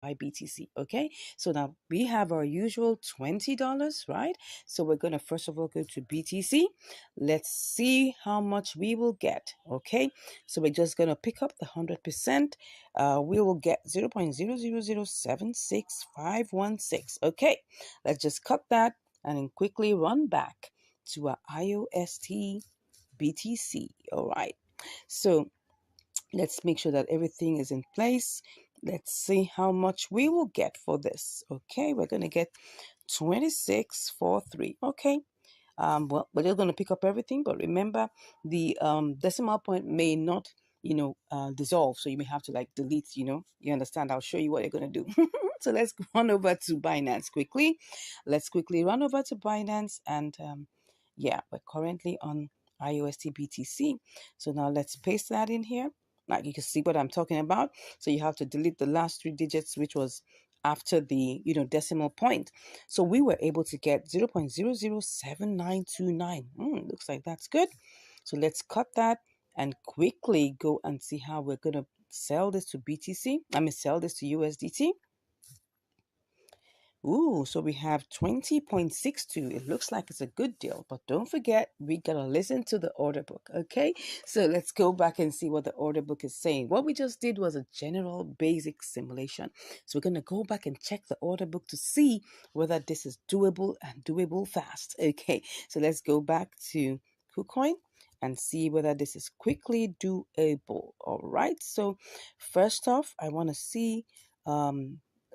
buy BTC. Okay, so now we have our usual $20, right? So we're going to first of all go to BTC. Let's see how much we will get. Okay, so we're just going to pick up the 100%. We will get 0.000765516. Okay, let's just cut that and then quickly run back to our IOST BTC. All right, so let's make sure that everything is in place. Let's see how much we will get for this. Okay, we're going to get 2643. Okay, well, we're just going to pick up everything, but remember the decimal point may not, dissolve, so you may have to like delete, you understand. I'll show you what you're going to do. So let's run over to Binance quickly. Let's quickly run over to Binance, and yeah, we're currently on IOST BTC. So now let's paste that in here. Now you can see what I'm talking about. So you have to delete the last 3 digits, which was after the decimal point. So we were able to get 0.007929. Looks like that's good. So let's cut that and quickly go and see how we're going to sell this to BTC. Sell this to USDT. Ooh, so we have 20.62. It looks like it's a good deal, but don't forget, we got to listen to the order book, okay? So let's go back and see what the order book is saying. What we just did was a general basic simulation. So we're going to go back and check the order book to see whether this is doable and doable fast, okay? So let's go back to KuCoin and see whether this is quickly doable. All right, so first off, I want to see...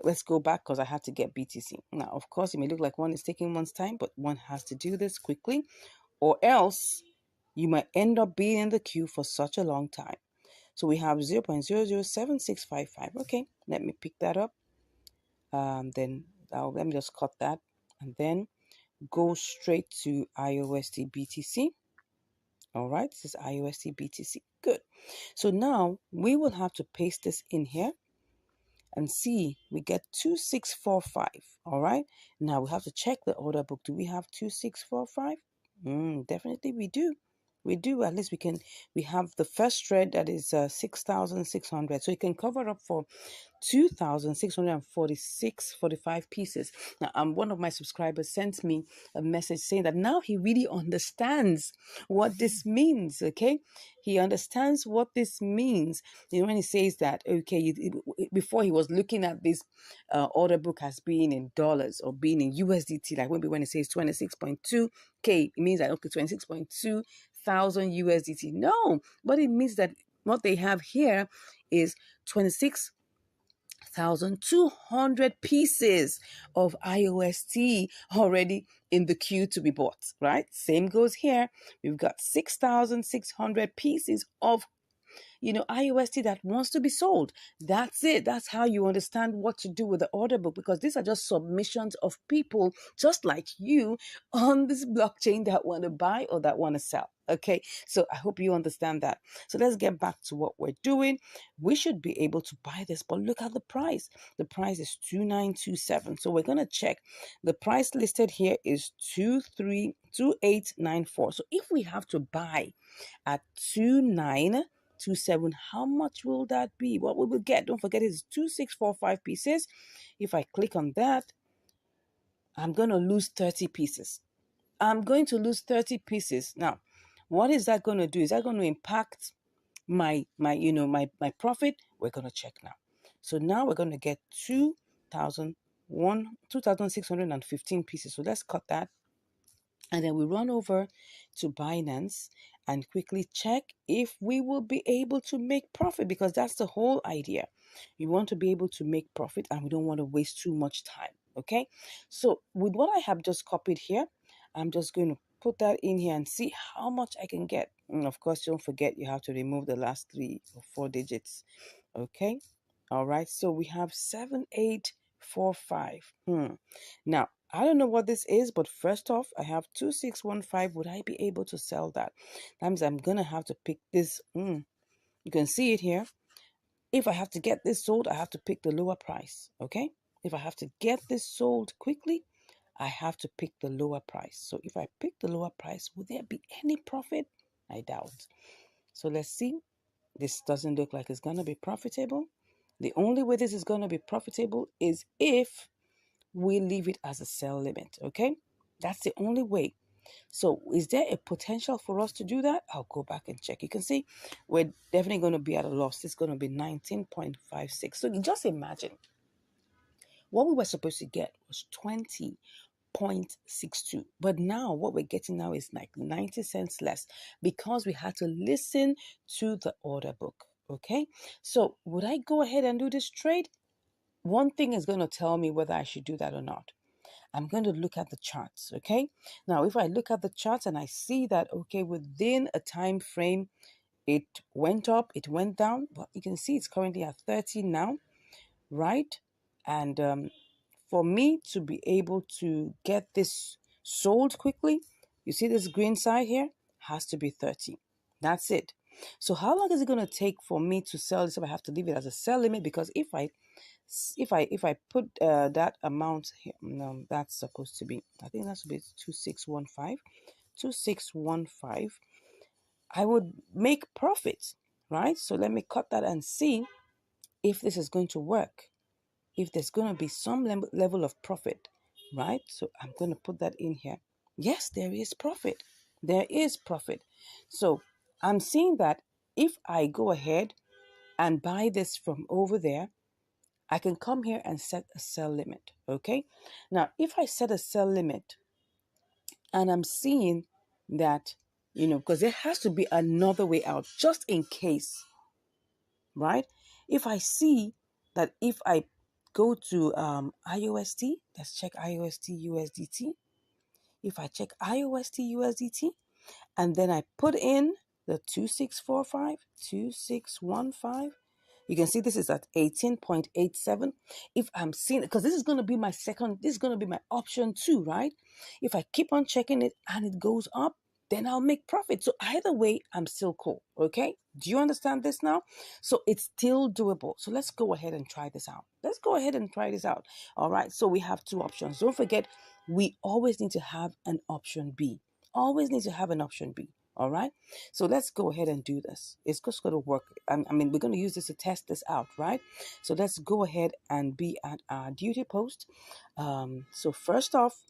let's go back because I had to get BTC. Now, of course, it may look like one is taking one's time, but one has to do this quickly, or else you might end up being in the queue for such a long time. So we have 0.007655. Okay, let me pick that up. Then let me just cut that and then go straight to IOST BTC. All right, this is IOST BTC. Good. So now we will have to paste this in here and see, we get 2645. All right, now we have to check the order book. Do we have 2645? Definitely we do. We do. At least we have the first thread that is 6,600, so it can cover up for 2,645 pieces. Now, one of my subscribers sent me a message saying that now he really understands what this means. Okay, he understands what this means. When he says that, okay, before he was looking at this order book as being in dollars or being in USDT, like when it says 26.2K, it means that, okay, 26.2 thousand USDT. No, but it means that what they have here is 26,200 pieces of IOST already in the queue to be bought, right? Same goes here. We've got 6,600 pieces of IOST that wants to be sold. That's it. That's how you understand what to do with the order book, because these are just submissions of people just like you on this blockchain that want to buy or that want to sell. Okay, so I hope you understand that. So let's get back to what we're doing. We should be able to buy this, but look at the price. The price is 2927. So we're going to check. The price listed here is 2894. So if we have to buy at 2927, how much will that be? What we will get, don't forget, is 2645 pieces. If I click on that, I'm going to lose 30 pieces. I'm going to lose 30 pieces. Now, what is that going to do? Is that going to impact my profit? We're going to check now. So now we're going to get 2,615 pieces. So let's cut that. And then we run over to Binance and quickly check if we will be able to make profit, because that's the whole idea. You want to be able to make profit and we don't want to waste too much time. Okay. So with what I have just copied here, I'm just going to put that in here and see how much I can get. And of course, don't forget, you have to remove the last 3 or 4 digits. Okay. All right. So we have 7845. Now, I don't know what this is, but first off, I have 2615. Would I be able to sell that? That means I'm going to have to pick this. You can see it here. If I have to get this sold, I have to pick the lower price. Okay. If I have to get this sold quickly, I have to pick the lower price. So if I pick the lower price, will there be any profit? I doubt. So let's see. This doesn't look like it's going to be profitable. The only way this is going to be profitable is if we leave it as a sell limit, okay? That's the only way. So is there a potential for us to do that? I'll go back and check. You can see we're definitely going to be at a loss. It's going to be 19.56. So you just imagine what we were supposed to get was 20.62. But now what we're getting now is like 90 cents less because we had to listen to the order book. Okay. So would I go ahead and do this trade? One thing is going to tell me whether I should do that or not. I'm going to look at the charts, okay? Now, if I look at the charts and I see that, okay, within a time frame, it went up, it went down, but you can see it's currently at 30 now, right? And for me to be able to get this sold quickly, you see this green side here, has to be 30. That's it. So how long is it going to take for me to sell this if I have to leave it as a sell limit? Because if I put that amount here, no, that's supposed to be, I think that's supposed to be 2615, I would make profit, right? So let me cut that and see if this is going to work, if there's going to be some level of profit, right? So I'm going to put that in here. Yes, there is profit. There is profit. So I'm seeing that if I go ahead and buy this from over there, I can come here and set a sell limit, okay? Now, if I set a sell limit and I'm seeing that, because there has to be another way out just in case, right? If I see that if I go to IOST, let's check IOST USDT. If I check IOST USDT and then I put in the 2645, 2615, you can see this is at 18.87. If I'm seeing, because this is going to be my this is going to be my option too, right? If I keep on checking it and it goes up, then I'll make profit. So either way, I'm still cool, okay? Do you understand this now? So it's still doable. So let's go ahead and try this out. Let's go ahead and try this out. All right, so we have two options. Don't forget, we always need to have an option B. Always need to have an option B. All right. So let's go ahead and do this. It's just going to work. We're going to use this to test this out, right? So let's go ahead and be at our duty post. So first off,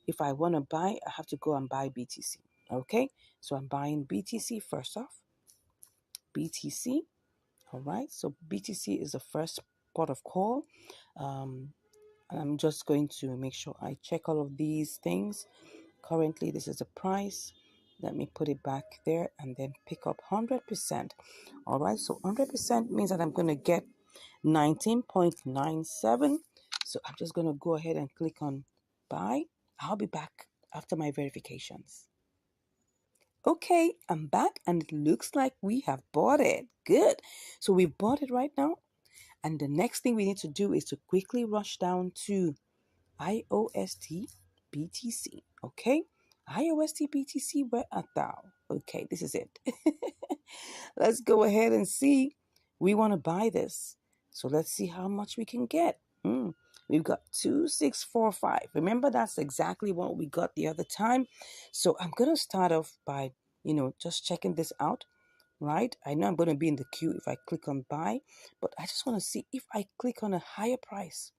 if I want to buy, I have to go and buy BTC. Okay. So I'm buying BTC first off. BTC. All right. So BTC is the first port of call. And I'm just going to make sure I check all of these things. Currently, this is the price. Let me put it back there and then pick up 100%. All right, so 100% means that I'm going to get 19.97. So I'm just going to go ahead and click on buy. I'll be back after my verifications. Okay, I'm back and it looks like we have bought it. Good. So we've bought it right now. And the next thing we need to do is to quickly rush down to IOST BTC. Okay, IOST BTC, where art thou? Okay, this is it. Let's go ahead and see. We want to buy this. So let's see how much we can get. We've got 2645. Remember, that's exactly what we got the other time. So I'm going to start off by, just checking this out, right? I know I'm going to be in the queue if I click on buy, but I just want to see if I click on a higher price.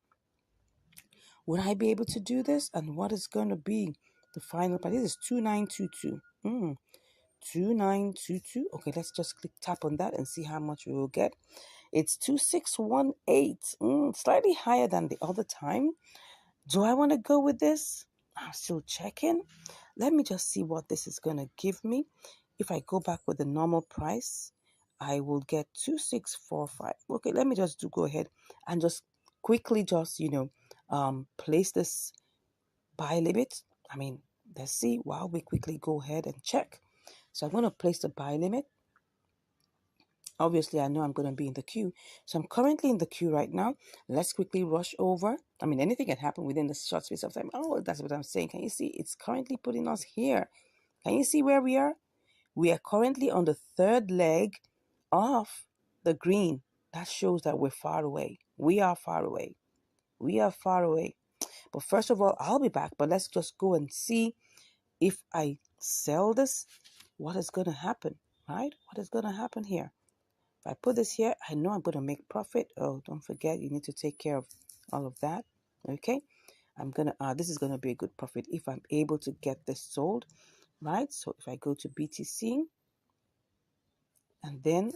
Would I be able to do this? And what is going to be the final price? This is 2922. 2922. Okay, let's just click tap on that and see how much we will get. It's 2618. Slightly higher than the other time. Do I want to go with this? I'm still checking. Let me just see what this is going to give me. If I go back with the normal price, I will get 2645. Okay, let me just go ahead and just quickly just, place this buy limit. Let's see while we quickly go ahead and check. So I'm going to place the buy limit. Obviously, I know I'm going to be in the queue. So I'm currently in the queue right now. Let's quickly rush over. Anything can happen within the short space of time. Oh, that's what I'm saying. Can you see? It's currently putting us here. Can you see where we are? We are currently on the third leg of the green. That shows that we're far away. We are far away. We are far away. But first of all, I'll be back. But let's just go and see if I sell this, what is going to happen, right? What is going to happen here? If I put this here, I know I'm going to make profit. Oh, don't forget, you need to take care of all of that. Okay. This is going to be a good profit if I'm able to get this sold, right? So if I go to BTC and then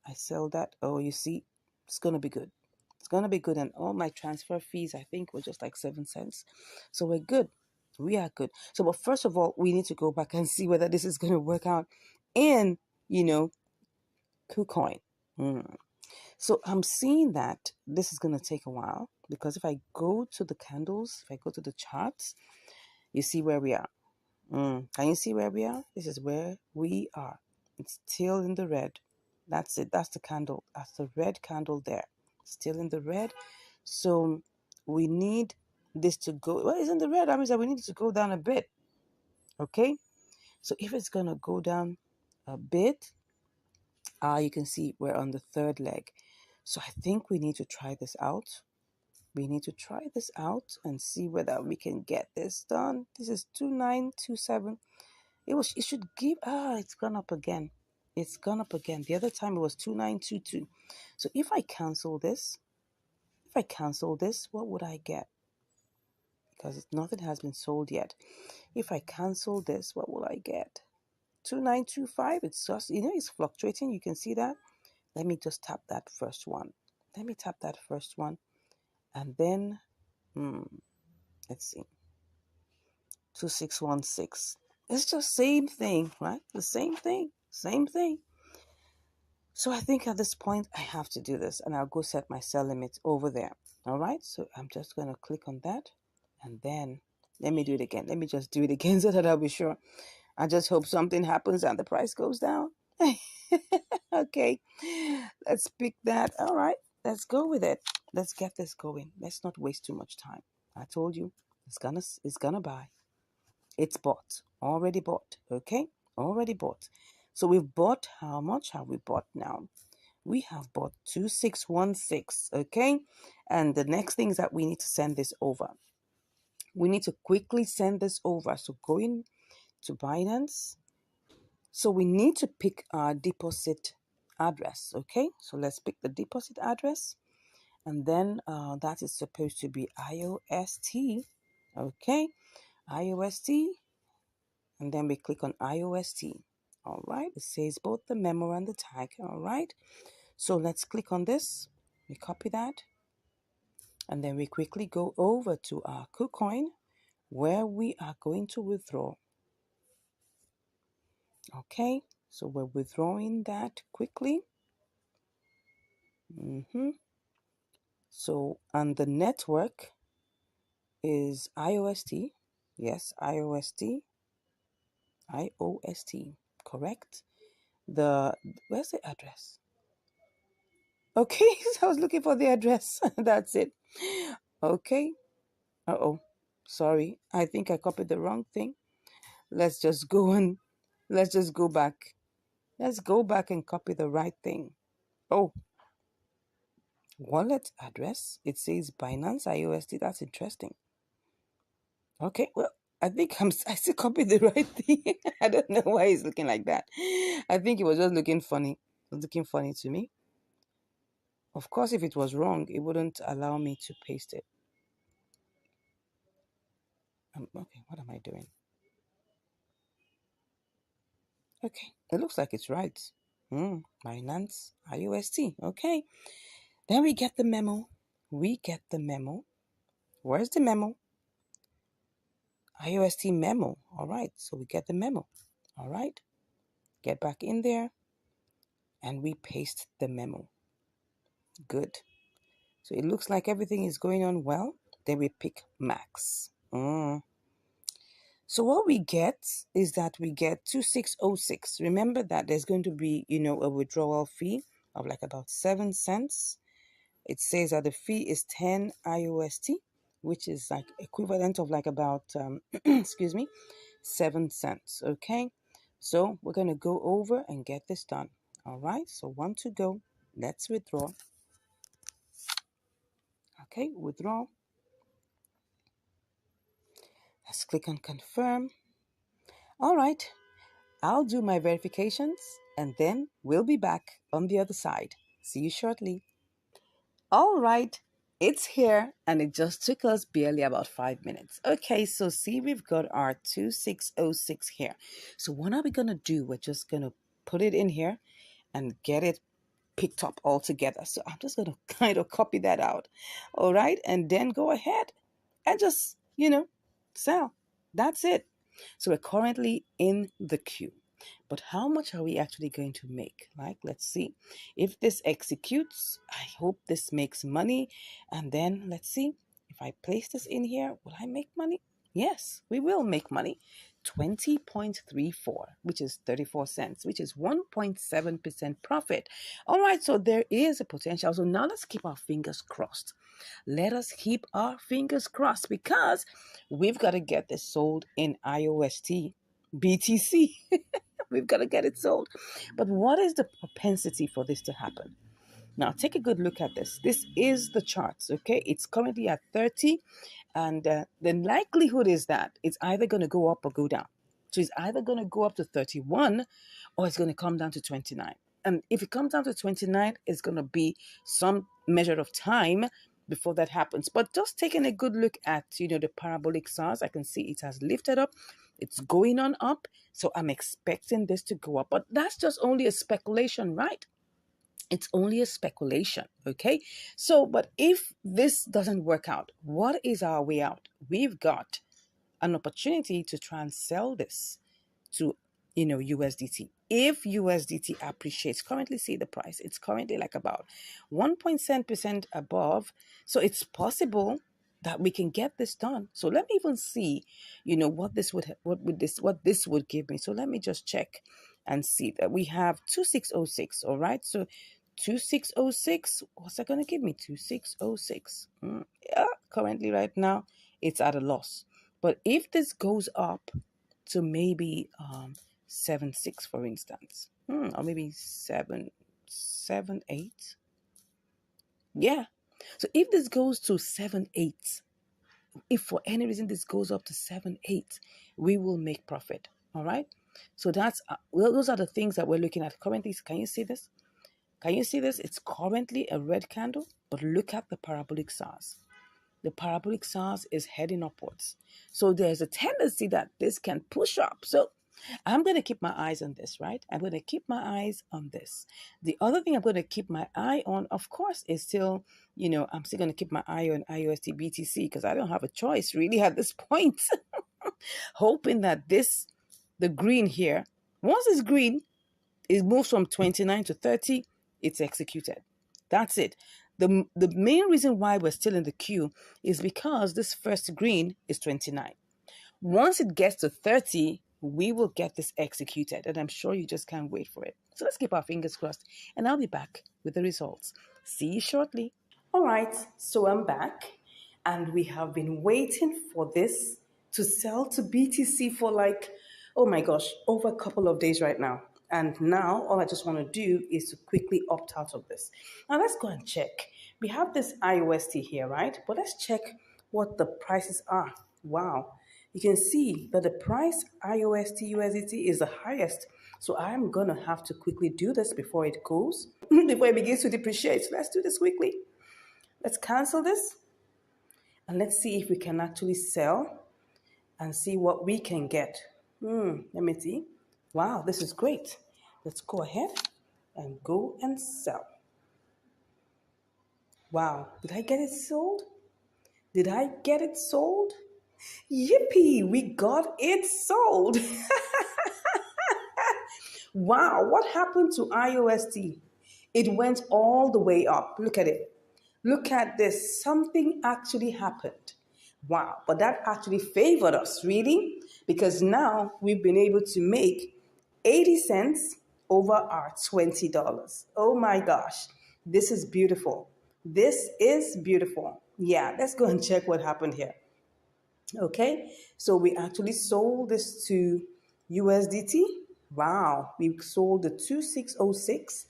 I sell that, oh, you see, it's going to be good. It's going to be good. And all my transfer fees, I think, were just like 7 cents. So we're good. We are good. So, but first of all, we need to go back and see whether this is going to work out in, KuCoin. So I'm seeing that this is going to take a while because if I go to the candles, if I go to the charts, you see where we are. Can you see where we are? This is where we are. It's still in the red. That's it. That's the candle. That's the red candle there. Still in the red. So we need this to go. Well, it's in the red. That means that we need it to go down a bit. Okay. So if it's going to go down a bit, you can see we're on the third leg. So I think we need to try this out. We need to try this out and see whether we can get this done. This is 2927. It should give, it's gone up again. It's gone up again. The other time it was 2922. So if I cancel this, what would I get? Because nothing has been sold yet. If I cancel this, what will I get? 2925. It's just, it's fluctuating. You can see that. Let me just tap that first one. And then, let's see. 2616. It's just same thing, right? The same thing. So I think at this point I have to do this and I'll go set my sell limit over there. All right. So I'm just going to click on that and then let me do it again. Let me just do it again so that I'll be sure. I just hope something happens and the price goes down. Okay. Let's pick that. All right. Let's go with it. Let's get this going. Let's not waste too much time. I told you it's gonna buy. It's bought. Already bought. Okay? Already bought. So we've bought, how much have we bought now? We have bought 2616. Okay? And the next thing is that we need to send this over. We need to quickly send this over. So going to Binance. So we need to pick our deposit address. Okay? So let's pick the deposit address. And then that is supposed to be IOST. Okay? IOST. And then we click on IOST. All right. It says both the memo and the tag. All right. So let's click on this. We copy that. And then we quickly go over to our KuCoin where we are going to withdraw. Okay. So we're withdrawing that quickly. So, and the network is IOST. Yes, IOST. IOST. Correct. Where's the address? Okay, so I was looking for the address. That's it. Okay. Sorry. I think I copied the wrong thing. Let's just go back. Let's go back and copy the right thing. Oh, wallet address. It says Binance IOST. That's interesting. Okay, well, I think I still copied the right thing. I don't know why it's looking like that. I think it was just looking funny. It was looking funny to me. Of course, if it was wrong, it wouldn't allow me to paste it. Okay, what am I doing? Okay, it looks like it's right. Binance IOST. Okay, then we get the memo. Where's the memo? IOST memo. All right, so we get the memo. All right, get back in there and we paste the memo. Good. So it looks like everything is going on well. Then we pick max. So what we get is that we get 2606. Remember that there's going to be, a withdrawal fee of like about 7 cents. It says that the fee is 10 IOST, which is like equivalent of like about, 7 cents. Okay. So we're going to go over and get this done. All right. So 1 to go. Let's withdraw. Okay. Withdraw. Let's click on confirm. All right. I'll do my verifications and then we'll be back on the other side. See you shortly. All right, it's here, and it just took us barely about 5 minutes. Okay, so see, we've got our 2606 here. So what are we going to do? We're just going to put it in here and get it picked up all together. So I'm just going to kind of copy that out. All right, and then go ahead and just, sell. That's it. So we're currently in the queue. But how much are we actually going to make? Like, let's see. If this executes, I hope this makes money. And then let's see. If I place this in here, will I make money? Yes, we will make money. 20.34, which is 34 cents, which is 1.7% profit. All right, so there is a potential. So now let's keep our fingers crossed. Let us keep our fingers crossed because we've got to get this sold in IOST BTC. We've got to get it sold. But what is the propensity for this to happen? Now, take a good look at this. This is the charts, okay? It's currently at 30, and the likelihood is that it's either going to go up or go down. So it's either going to go up to 31 or it's going to come down to 29. And if it comes down to 29, it's going to be some measure of time before that happens. But just taking a good look at, the parabolic SARS, I can see it has lifted up. It's going on up. So I'm expecting this to go up. But that's just only a speculation, right? It's only a speculation, okay? So, but if this doesn't work out, what is our way out? We've got an opportunity to try and sell this to, USDT. If USDT appreciates, currently see the price. It's currently like about 1.7% above. So it's possible that we can get this done. So let me even see, what this would give me. So let me just check and see that we have 2606. All right. So 2606, what's that going to give me? 2606. Yeah, currently right now it's at a loss. But if this goes up to maybe 7.6, for instance, or maybe 7.8. Yeah. So if this goes to 7.8, if for any reason this goes up to 7.8, we will make profit. All right. So those are the things that we're looking at currently. Can you see this? Can you see this? It's currently a red candle, but look at the parabolic SARS. The parabolic SARS is heading upwards. So there's a tendency that this can push up. So I'm going to keep my eyes on this, right? I'm going to keep my eyes on this. The other thing I'm going to keep my eye on, of course, is still, I'm still going to keep my eye on IOST BTC because I don't have a choice really at this point. Hoping that the green here, once it's green, it moves from 29 to 30, it's executed. That's it. The main reason why we're still in the queue is because this first green is 29. Once it gets to 30, we will get this executed, and I'm sure you just can't wait for it. So let's keep our fingers crossed, and I'll be back with the results. See you shortly. All right, so I'm back, and we have been waiting for this to sell to BTC for oh my gosh, over a couple of days right now. And now all I just want to do is to quickly opt out of this. Now let's go and check. We have this IOST here, right? But let's check what the prices are. Wow. You can see that the price IOST USDT is the highest. So I'm going to have to quickly do this before it goes, before it begins to depreciate. So let's do this quickly. Let's cancel this. And let's see if we can actually sell and see what we can get. Let me see. Wow, this is great. Let's go ahead and go and sell. Wow, did I get it sold? Did I get it sold? Yippee, we got it sold. Wow, what happened to IOST? It went all the way up. Look at it. Look at this. Something actually happened. Wow, but that actually favored us, really, because now we've been able to make 80 cents over our $20. Oh my gosh, this is beautiful. This is beautiful. Yeah, let's go and check what happened here. Okay, so we actually sold this to USDT. Wow, we sold the 2606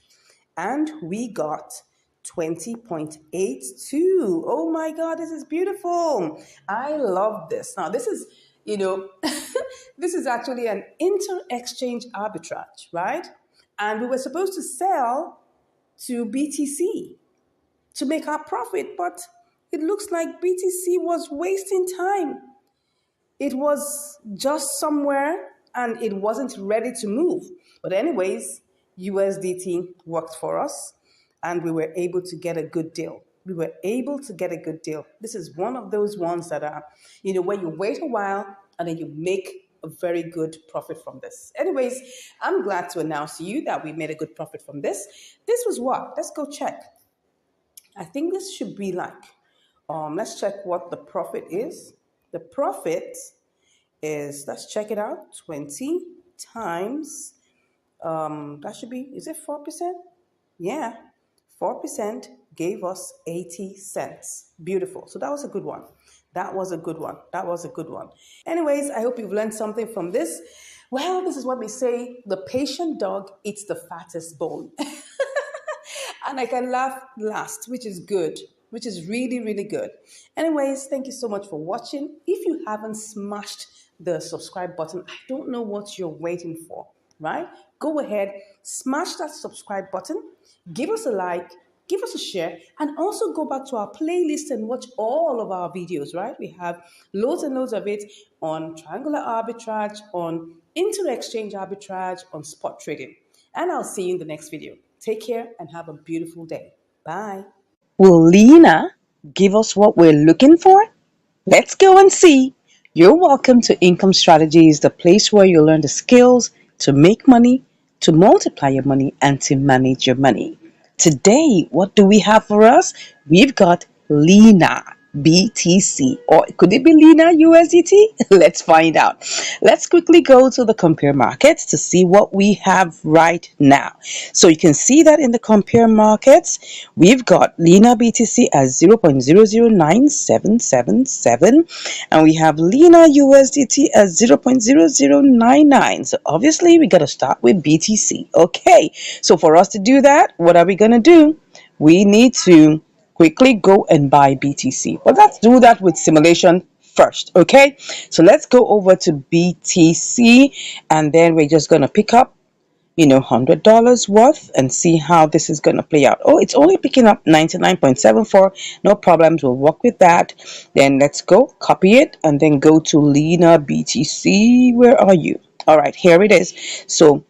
and we got 20.82. Oh my God, this is beautiful. I love this. Now, this is, this is actually an inter-exchange arbitrage, right? And we were supposed to sell to BTC to make our profit, but it looks like BTC was wasting time. It was just somewhere and it wasn't ready to move. But, anyways, USDT worked for us and we were able to get a good deal. We were able to get a good deal. This is one of those ones that are, when you wait a while and then you make a very good profit from this. Anyways, I'm glad to announce to you that we made a good profit from this. This was what? Let's go check. I think this should be like, let's check what the profit is. The profit is, let's check it out, 20 times, that should be, is it 4%? Yeah, 4% gave us 80 cents. Beautiful. So that was a good one. That was a good one. That was a good one. Anyways, I hope you've learned something from this. Well, this is what we say, the patient dog eats the fattest bone. And I can laugh last, which is good, which is really, really good. Anyways, thank you so much for watching. If you haven't smashed the subscribe button, I don't know what you're waiting for, right? Go ahead, smash that subscribe button, give us a like, give us a share, and also go back to our playlist and watch all of our videos, right? We have loads and loads of it on triangular arbitrage, on inter-exchange arbitrage, on spot trading. And I'll see you in the next video. Take care and have a beautiful day. Bye. Will Lena give us what we're looking for? Let's go and see. You're welcome to Income Strategies, the place where you learn the skills to make money, to multiply your money, and to manage your money. Today, what do we have for us? We've got Lena BTC, or could it be Lena USDT? Let's find out. Let's quickly go to the compare markets to see what we have right now. So you can see that in the compare markets, we've got Lena BTC at 0.009777, and we have Lena USDT at 0.0099. So obviously we got to start with BTC. Okay, so for us to do that, what are we going to do? We need to quickly go and buy BTC. But let's do that with simulation first, okay? So let's go over to BTC and then we're just going to pick up, $100 worth and see how this is going to play out. Oh, it's only picking up 99.74. No problems. We'll work with that. Then let's go copy it and then go to Lena BTC. Where are you? All right, here it is. So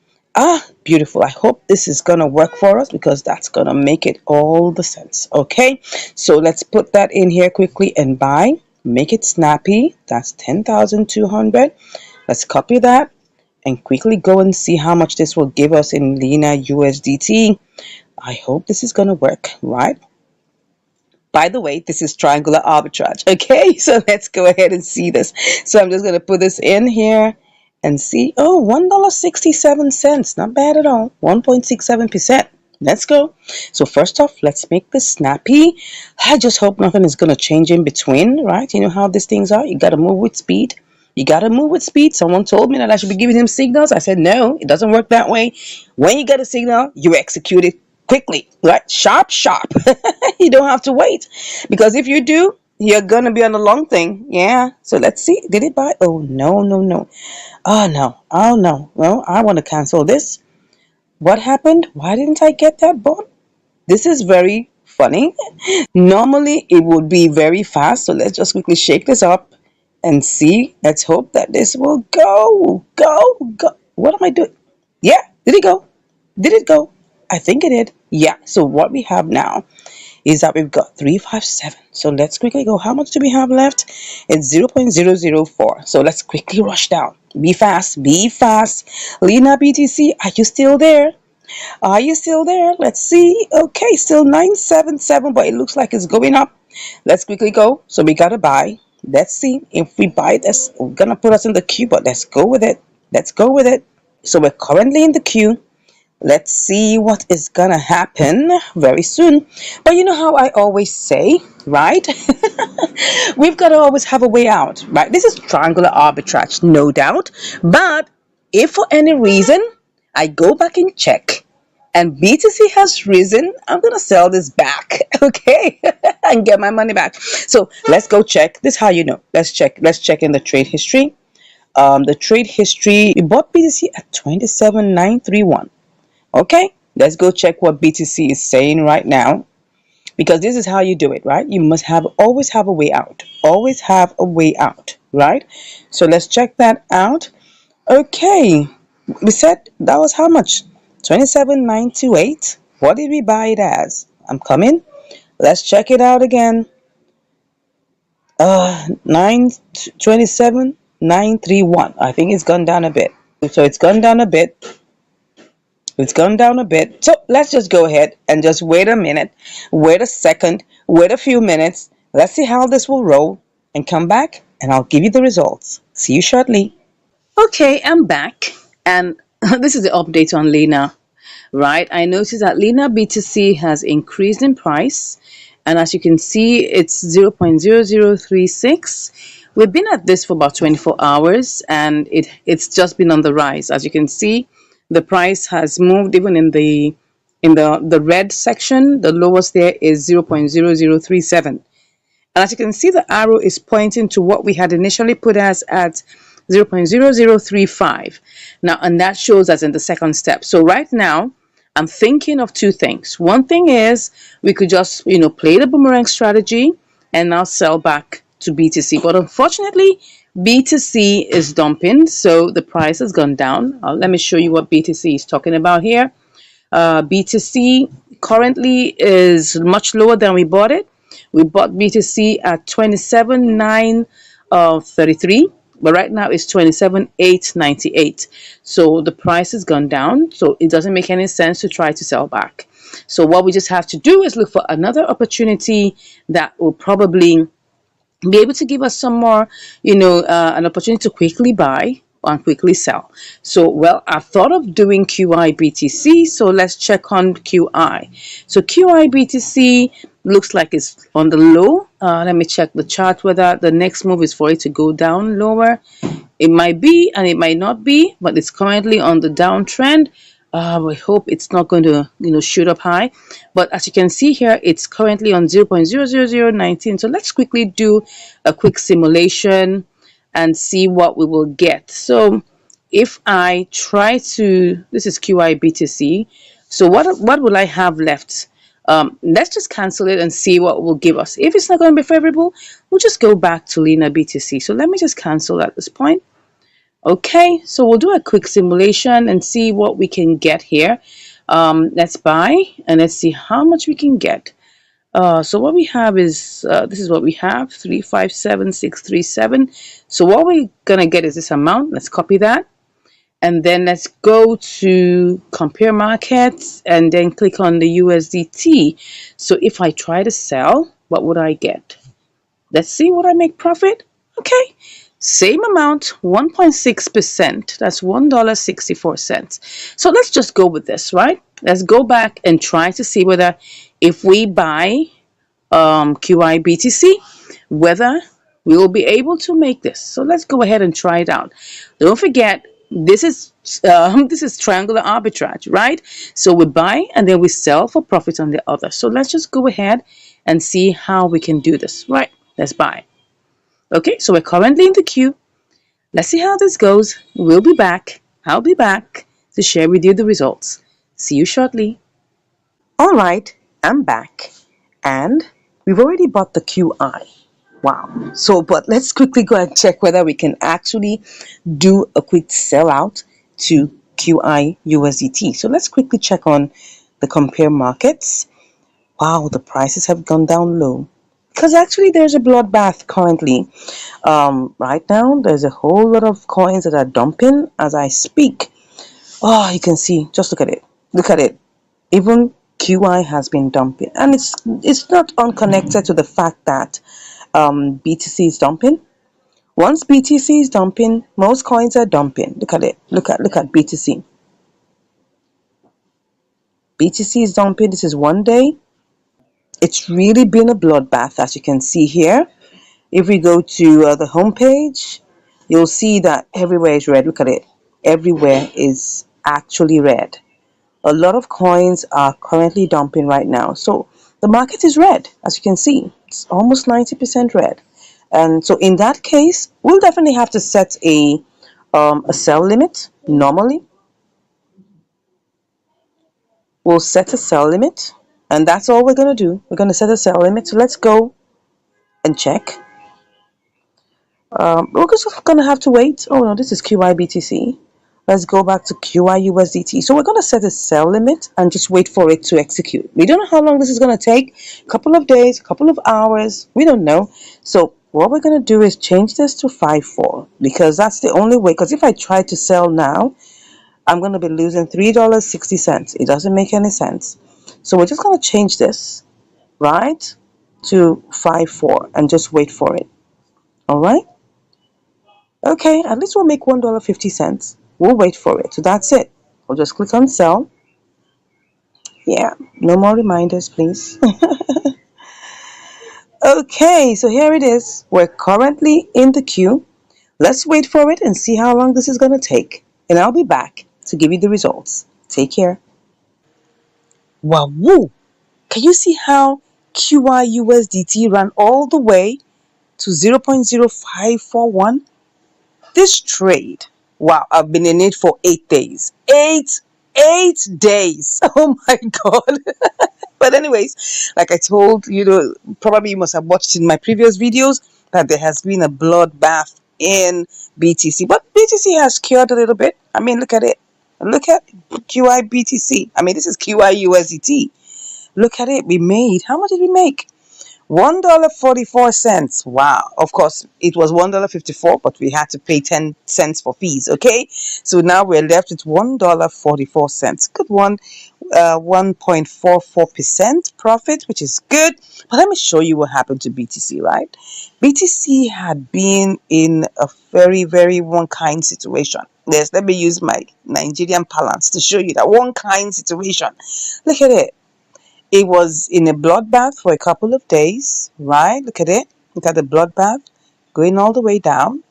beautiful. I hope this is gonna work for us because that's gonna make it all the sense. Okay, so let's put that in here quickly and buy. Make it snappy. That's 10,200. Let's copy that and quickly go and see how much this will give us in Lena USDT. I hope this is gonna work, right? By the way, this is triangular arbitrage. Okay, so let's go ahead and see this. So I'm just gonna put this in here and see. Oh, $1.67. Not bad at all. 1.67%. Let's go. So first off, let's make this snappy. I just hope nothing is going to change in between, right? You know how these things are. You got to move with speed. You got to move with speed. Someone told me that I should be giving him signals. I said, no, it doesn't work that way. When you get a signal, you execute it quickly, right? Sharp, sharp. You don't have to wait. Because if you do, you're going to be on the long thing. Yeah. So let's see. Did it buy? Oh, no, no, no. Oh, no. Oh, no. Well, I want to cancel this. What happened? Why didn't I get that bond? This is very funny. Normally, it would be very fast. So let's just quickly shake this up and see. Let's hope that this will go. Go. What am I doing? Yeah. Did it go? Did it go? I think it did. Yeah. So what we have now is that we've got 357. So let's quickly go. How much do we have left? It's 0.004. So let's quickly rush down. Be fast. Be fast. Lena BTC, are you still there? Are you still there? Let's see. Okay, still 977, but it looks like it's going up. Let's quickly go. So we got to buy. Let's see if we buy this. We're going to put us in the queue, but let's go with it. Let's go with it. So we're currently in the queue. Let's see what is gonna happen very soon. But you know how I always say, right? We've got to always have a way out, right? This is triangular arbitrage, no doubt. But if for any reason I go back and check and BTC has risen, I'm gonna sell this back, okay? And get my money back. So let's go check. This is how you know. Let's check in the trade history. The trade history, we bought BTC at 27,931. Okay, let's go check what BTC is saying right now, because this is how you do it, right? You must have always have a way out. Always have a way out, right? So let's check that out. Okay, we said that was how much? 27,928. What did we buy it as? I'm coming. Let's check it out again. 927,931. I think it's gone down a bit. So it's gone down a bit. It's gone down a bit. So let's just go ahead and just wait a minute, wait a second, wait a few minutes. Let's see how this will roll and come back and I'll give you the results. See you shortly. Okay, I'm back, and this is the update on Lena, right? I noticed that Lena BTC has increased in price, and as you can see, it's 0.0036. We've been at this for about 24 hours, and it's just been on the rise. As you can see, the price has moved even in the red section. The lowest there is 0.0037. And as you can see, the arrow is pointing to what we had initially put as at 0.0035. Now, and that shows us in the second step. So right now, I'm thinking of two things. One thing is we could just, play the boomerang strategy and now sell back to BTC. But unfortunately, BTC is dumping, so the price has gone down. Let me show you what BTC is talking about here. BTC currently is much lower than we bought it. We bought BTC at 27,933, but right now it's 27,898. So the price has gone down. So it doesn't make any sense to try to sell back. So what we just have to do is look for another opportunity that will probably be able to give us some more, an opportunity to quickly buy and quickly sell. So, well, I thought of doing QI BTC, so let's check on QI. So QI BTC looks like it's on the low. Let me check the chart whether the next move is for it to go down lower. It might be and it might not be, but it's currently on the downtrend. We hope it's not going to, shoot up high. But as you can see here, it's currently on 0.00019. So let's quickly do a quick simulation and see what we will get. So if I try to, this is QI BTC. So what will I have left? Let's just cancel it and see what it will give us. If it's not going to be favorable, we'll just go back to Lena BTC. So let me just cancel at this point. Okay, so we'll do a quick simulation and see what we can get here. Let's buy and let's see how much we can get. So what we have is, this is what we have, 357637. So what we're gonna get is this amount. Let's copy that. And then let's go to compare markets and then click on the USDT. So if I try to sell, what would I get? Let's see what I make profit. Okay, same amount, 1.6%. That's $1.64. So let's just go with this, right? Let's go back and try to see whether if we buy QI BTC, whether we will be able to make this. So let's go ahead and try it out. Don't forget, this is triangular arbitrage, right? So we buy and then we sell for profit on the other. So let's just go ahead and see how we can do this, right? Let's buy. Okay, so we're currently in the queue. Let's see how this goes. We'll be back. I'll be back to share with you the results. See you shortly. All right, I'm back. And we've already bought the QI. Wow. So, but let's quickly go and check whether we can actually do a quick sellout to QI USDT. So let's quickly check on the compare markets. Wow, the prices have gone down low. Because actually there's a bloodbath currently. Right now, there's a whole lot of coins that are dumping as I speak. Oh, you can see, just look at it. Look at it. Even QI has been dumping. And it's not unconnected to the fact that BTC is dumping. Once BTC is dumping, most coins are dumping. Look at it. Look at BTC. BTC is dumping. This is one day. It's really been a bloodbath, as you can see here. If we go to the home page, you'll see that everywhere is red. Look at it. Everywhere is actually red. A lot of coins are currently dumping right now. So the market is red, as you can see. It's almost 90% red. And so in that case, we'll definitely have to set a sell limit normally. We'll set a sell limit, and that's all we're going to do. We're going to set a sell limit. So let's go and check. We're just going to have to wait. Oh no, this is QIBTC. Let's go back to QIUSDT. So we're going to set a sell limit and just wait for it to execute. We don't know how long this is going to take. A couple of days, a couple of hours. We don't know. So what we're going to do is change this to 5.4 because that's the only way. Because if I try to sell now, I'm going to be losing $3.60. It doesn't make any sense. So we're just going to change this, right, to 5.4 and just wait for it. All right. Okay, at least we'll make $1.50. We'll wait for it. So that's it. We'll just click on sell. Yeah, no more reminders, please. Okay, so here it is. We're currently in the queue. Let's wait for it and see how long this is going to take. And I'll be back to give you the results. Take care. Wow, woo! Can you see how QIUSDT ran all the way to 0.0541? This trade, wow, I've been in it for 8 days. Eight days. Oh my God. But anyways, like I told you, probably you must have watched in my previous videos that there has been a bloodbath in BTC. But BTC has cured a little bit. I mean, look at it. Look at QIBTC. I mean, this is QIUSDT. Look at it. We made, how much did we make? $1.44. Wow. Of course, it was $1.54, but we had to pay 10 cents for fees. Okay. So now we're left with $1.44. Good one. 1.44% profit, which is good. But let me show you what happened to BTC, right? BTC had been in a very, very one kind situation. Yes, let me use my Nigerian parlance to show you that one kind situation. Look at it. It was in a bloodbath for a couple of days, right? Look at it. Look at the bloodbath going all the way down.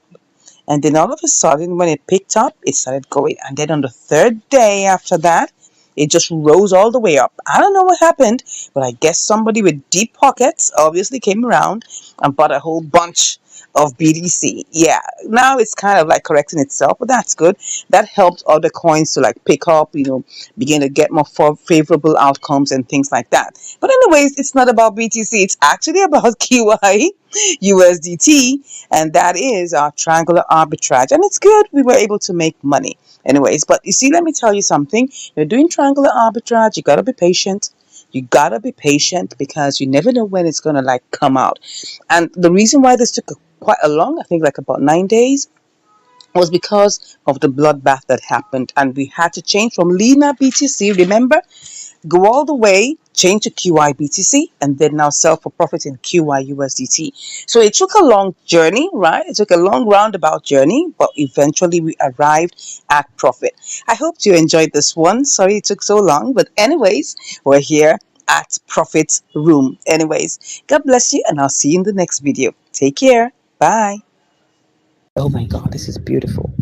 And then all of a sudden, when it picked up, it started going. And then on the third day after that, it just rose all the way up. I don't know what happened, but I guess somebody with deep pockets obviously came around and bought a whole bunch of BTC. Yeah, now it's kind of like correcting itself, but that's good. That helped other coins to like pick up, begin to get more favorable outcomes and things like that. But anyways, it's not about BTC. It's actually about QI USDT, and that is our triangular arbitrage. And it's good. We were able to make money. Anyways, but you see, let me tell you something. You're doing triangular arbitrage. You got to be patient. You gotta be patient because you never know when it's gonna like come out. And the reason why this took quite a long, I think like about 9 days, was because of the bloodbath that happened, and we had to change from Lena BTC. Remember, go all the way, change to QIBTC, and then now sell for profit in QIUSDT. So it took a long journey, right? It took a long roundabout journey, but eventually we arrived at profit. I hope you enjoyed this one. Sorry it took so long, but anyways, we're here at Profit Room. Anyways, God bless you, and I'll see you in the next video. Take care. Bye. Oh my God, this is beautiful.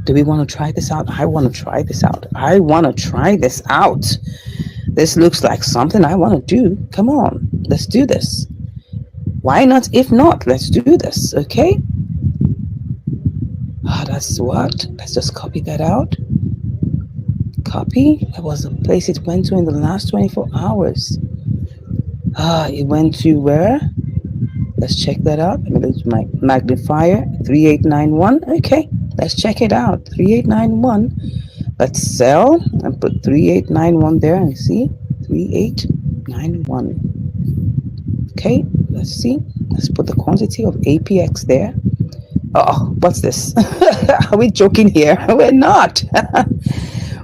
Do we want to try this out? I want to try this out. I want to try this out. This looks like something I want to do. Come on, let's do this. Why not? If not, let's do this, okay? That's what? Let's just copy that out. Copy. That was the place it went to in the last 24 hours. It went to where? Let's check that out. Let me use my magnifier. 3891. Okay, let's check it out. 3891. Let's sell and put 3891 there and see 3891. Okay, let's see. Let's put the quantity of APX there. Oh, what's this? Are we joking here? We're not.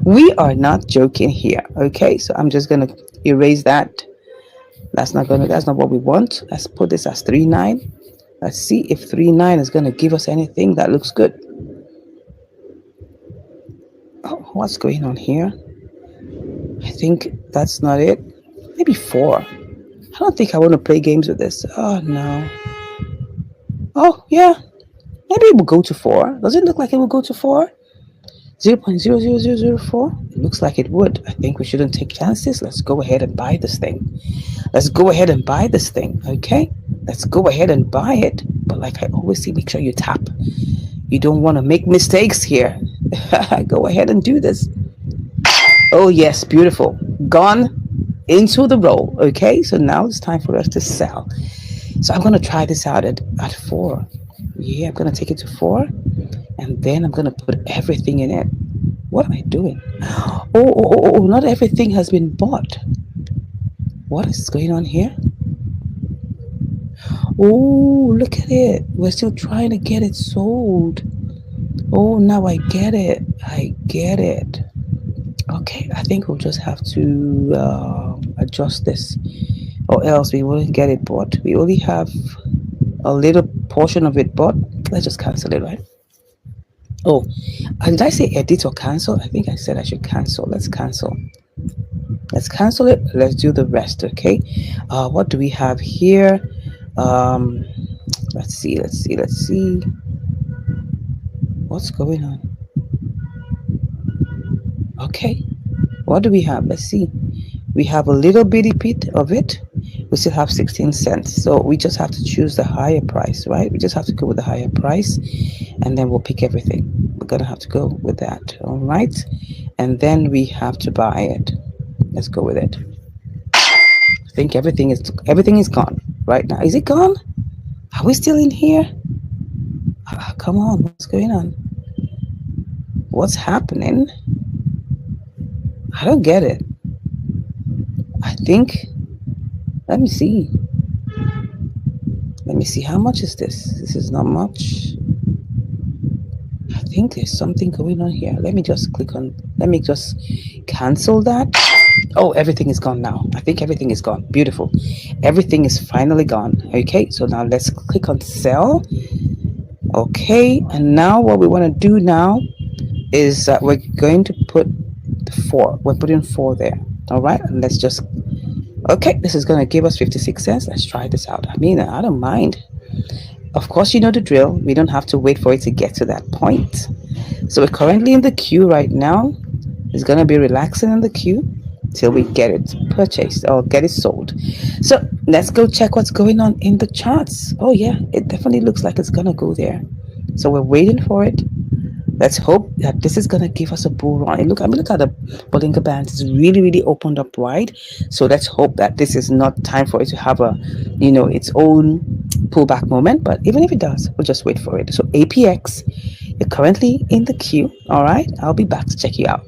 We are not joking here. Okay, so I'm just gonna erase that. That's not what we want. Let's put this as 39. Let's see if 39 is gonna give us anything that looks good. Oh, what's going on here? I think that's not it. Maybe 4. I don't think I want to play games with this. Oh no. Oh yeah. Maybe it will go to 4. Does it look like it will go to 4? 0.00004? It looks like it would. I think we shouldn't take chances. Let's go ahead and buy this thing. Let's go ahead and buy this thing. Okay? Let's go ahead and buy it. But like I always say, make sure you tap. You don't want to make mistakes here. Go ahead and do this. Oh yes, beautiful. gone into the roll. Okay, so now it's time for us to sell. So I'm gonna try this out at 4. Yeah, I'm gonna take it to 4, and then I'm gonna put everything in it. What am I doing? Oh, not everything has been bought. What is going on here? Oh, look at it. We're still trying to get it sold. Oh, now I get it. I get it. Okay, I think we'll just have to adjust this, or else we wouldn't get it bought. We only have a little portion of it bought. Let's just cancel it, right? Oh, did I say edit or cancel? I think I said I should cancel. Let's cancel. Let's cancel it. Let's do the rest, okay? What do we have here? Um, let's see. What's going on? Okay, what do we have? Let's see. We have a little bitty bit of it. We still have 16 cents. So we just have to choose the higher price, right? We just have to go with the higher price, and then we'll pick everything. We're going to have to go with that, all right? And then we have to buy it. Let's go with it. I think everything is gone right now. Is it gone? Are we still in here? Come on, what's going on? What's happening? I don't get it. I think, let me see. Let me see, how much is this? This is not much. I think there's something going on here. Let me just cancel that. Oh, everything is gone now. I think everything is gone. Beautiful. Everything is finally gone. Okay, so now let's click on sell. Okay, and now what we want to do now is that we're going to put 4. We're putting 4 there. All right, and let's just, okay, this is going to give us 56 cents. Let's try this out. I mean, I don't mind. Of course, you know the drill. We don't have to wait for it to get to that point. So we're currently in the queue right now. It's going to be relaxing in the queue till we get it purchased or get it sold. So let's go check what's going on in the charts. Oh yeah, it definitely looks like it's going to go there. So we're waiting for it. Let's hope that this is going to give us a bull run. Look, I mean, look at the Bollinger Bands. It's really, really opened up wide. So let's hope that this is not time for it to have a, its own pullback moment. But even if it does, we'll just wait for it. So APX, you're currently in the queue. All right. I'll be back to check you out.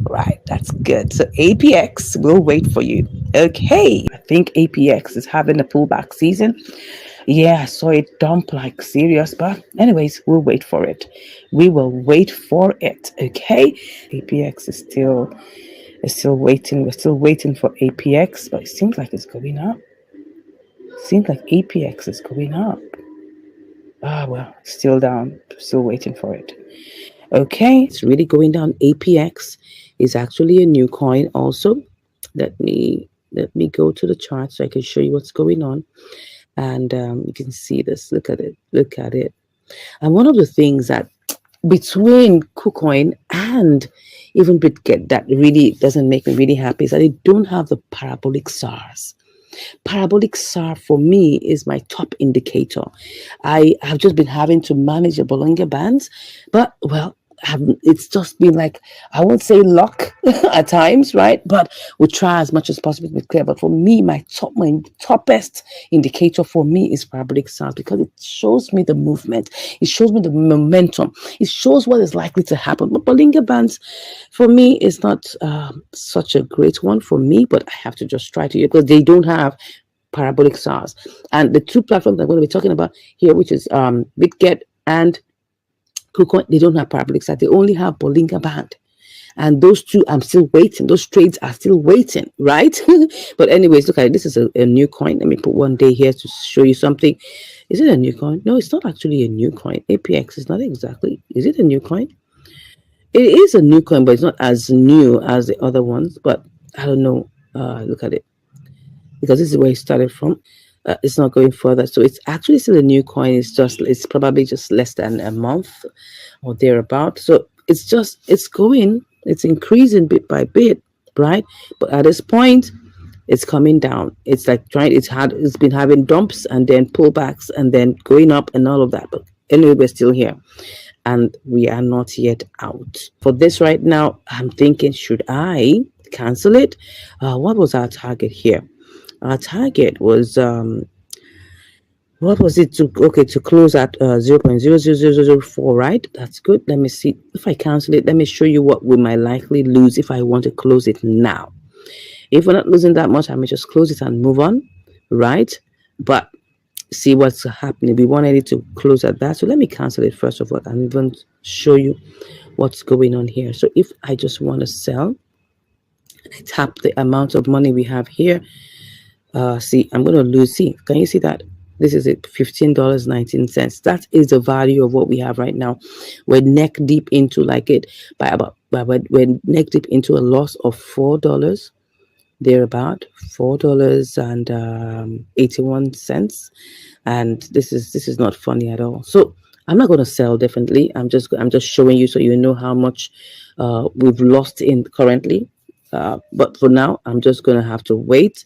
Right. That's good. So APX will wait for you. Okay. I think APX is having a pullback season. Yeah, I saw it dump like serious, but anyways, we'll wait for it. We will wait for it. Okay. APX is still waiting. We're still waiting for APX, but it seems like it's going up. Seems like APX is going up. Well, still down. Still waiting for it. Okay, it's really going down. APX is actually a new coin also. Let me go to the chart so I can show you what's going on. And you can see this. Look at it. And one of the things that between KuCoin and even BitGet that really doesn't make me really happy is that they don't have the parabolic SARs. Parabolic SAR for me is my top indicator. I have just been having to manage the Bollinger Bands, but well, it's just been like, I won't say luck at times, right? But we try as much as possible to be clear. But for me, my toppest indicator for me is parabolic SARs, because it shows me the movement, it shows me the momentum, it shows what is likely to happen. But Bollinger Bands, for me, is not such a great one for me. But I have to just try to, because they don't have parabolic SARs. And the two platforms I'm going to be talking about here, which is BitGet and KuCoin, they don't have parabolic SAR. They only have Bollinger Band. And those two, I'm still waiting. Those trades are still waiting, right? But anyways, look at it. This is a new coin. Let me put one day here to show you something. Is it a new coin? No, it's not actually a new coin. APX is not exactly. Is it a new coin? It is a new coin, but it's not as new as the other ones. But I don't know. Look at it. Because this is where it started from. It's not going further, so it's actually still a new coin. It's probably just less than a month or thereabout. So it's increasing bit by bit, right? But at this point, it's coming down. It's like it's been having dumps and then pullbacks and then going up and all of that. But anyway, we're still here, and we are not yet out. For this right now, I'm thinking, should I cancel it. What was our target here? Our target was what was it to, okay, to close at 0.00004, right? That's good. Let me see if I cancel it. Let me show you what we might likely lose if I want to close it now. If we're not losing that much, I may just close it and move on, right? But see what's happening. We wanted it to close at that, so let me cancel it first of all and even show you what's going on here. So if I just want to sell, I tap the amount of money we have here. See, I'm going to lose. See, can you see that? This is it, $15.19. That is the value of what we have right now. We're neck deep into like it by about, we're neck deep into a loss of $4, thereabout, $4.81. And this is not funny at all. So I'm not going to sell, definitely. I'm just showing you so you know how much we've lost in currently. But for now, I'm just going to have to wait.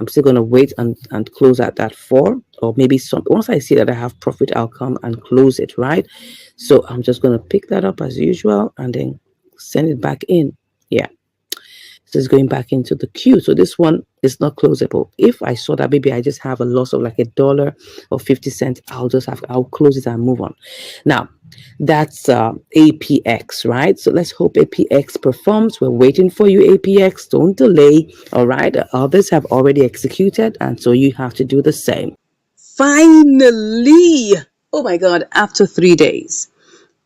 I'm still going to wait and close at that 4, or maybe some. Once I see that I have profit, I'll come and close it, right? So I'm just going to pick that up as usual and then send it back in. Yeah. This is going back into the queue. So this one is not closable. If I saw that maybe I just have a loss of like $1 or 50 cents, I'll close it and move on. Now, that's APX, right? So let's hope APX performs. We're waiting for you, APX. Don't delay. All right. Others have already executed, and so you have to do the same. Finally, oh my God, after 3 days,